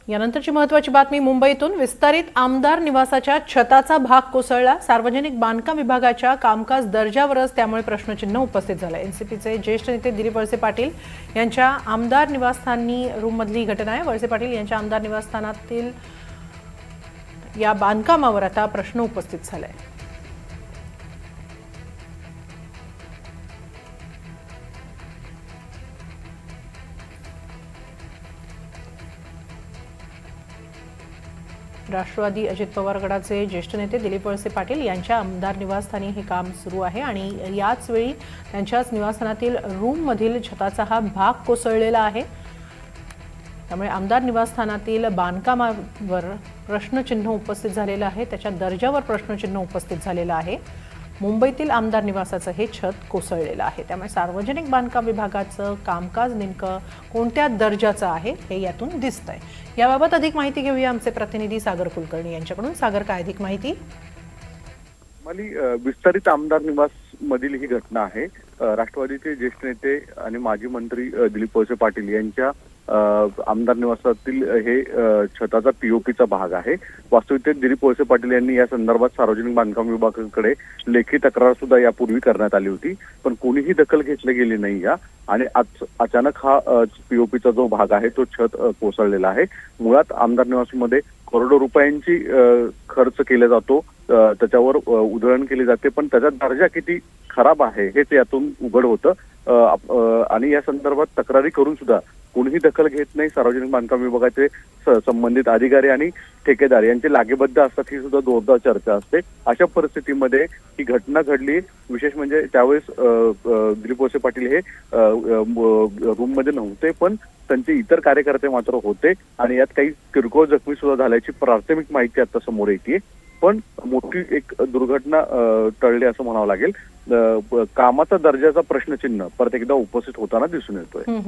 यानंतरची महत्त्वाची बातमी मुंबईतून विस्तारित आमदार निवासाच्या छताचा भाग कोसळला। सार्वजनिक बांधकाम विभागाच्या कामकाज दर्जावरच त्यामुळे प्रश्नचिन्ह उपस्थित झालं। एनसीपीचे ज्येष्ठ नेते दिलीप वळसे पाटील यांच्या आमदार निवासस्थानी रूममधली घटना आहे। वळसे पाटील यांच्या आमदार निवासस्थानातील या बांधकामावर आता प्रश्न उपस्थित झालाय। राष्ट्रवादी अजित पवार गटाचे ज्येष्ठ नेते दिलीप वळसे पाटील यांच्या आमदार निवासस्थानी हे काम सुरू आहे आणि याच वेळी त्यांच्याच निवासस्थानातील रूममधील छताचा हा भाग कोसळलेला आहे। त्यामुळे आमदार निवासस्थानातील बांधकामावर प्रश्नचिन्ह उपस्थित झालेलं आहे, त्याच्या दर्जावर प्रश्नचिन्ह उपस्थित झालेलं आहे। मुंबईतील आमदार निवासाचं हे छत कोसळलेलं आहे। त्यामुळे सार्वजनिक बांधकाम विभागाचं कामकाज नेमकं कोणत्या दर्जाचं आहे हे यातून दिसतंय। याबाबत अधिक माहिती घेऊया आमचे प्रतिनिधी सागर कुलकर्णी यांच्याकडून। सागर, काय अधिक माहिती? विस्तारित आमदार निवास मधील ही घटना आहे। राष्ट्रवादीचे ज्येष्ठ नेते आणि माजी मंत्री दिलीप वळसे पाटील यांच्या आमदार निवासातील हे छताचा पीओपीचा भाग आहे। वास्तविकतेत दिलीप वळसे पाटील यांनी या संदर्भात सार्वजनिक बांधकाम विभागाकडे लेखी तक्रार सुद्धा यापूर्वी करण्यात आली होती, पण कोणीही दखल घेतली गेली नाही या आणि अचानक हा पीओपीचा जो भाग आहे तो छत कोसळलेला आहे। मुळात आमदार निवासमध्ये करोडो रुपयांची खर्च केला जातो, त्याच्यावर उधळण केली जाते, पण त्याचा दर्जा किती खराब आहे हेच यातून उघड होतं आणि या संदर्भात तक्रारी करून सुद्धा कोणीही दखल घेत नाही। सार्वजनिक बांधकाम विभागाचे संबंधित अधिकारी आणि ठेकेदार यांचे लागेबद्ध असतात ही सुद्धा जोरदार चर्चा असते। अशा परिस्थितीमध्ये ही घटना घडली। विशेष म्हणजे त्यावेळेस दिलीप वळसे पाटील हे रूममध्ये नव्हते, पण त्यांचे इतर कार्यकर्ते मात्र होते आणि यात काही किरकोळ जखमी सुद्धा झाल्याची प्राथमिक माहिती आता समोर येते। पण मोठी एक दुर्घटना टळली असं म्हणावं लागेल। कामाचा दर्जाचा प्रश्नचिन्ह परत एकदा उपस्थित होताना दिसून येतोय।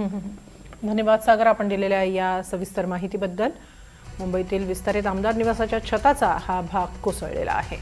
धन्यवाद सागर, आपण दिलेल्या या सविस्तर माहितीबद्दल। मुंबईतील विस्तारित आमदार निवासाच्या छताचा हा भाग कोसळलेला आहे।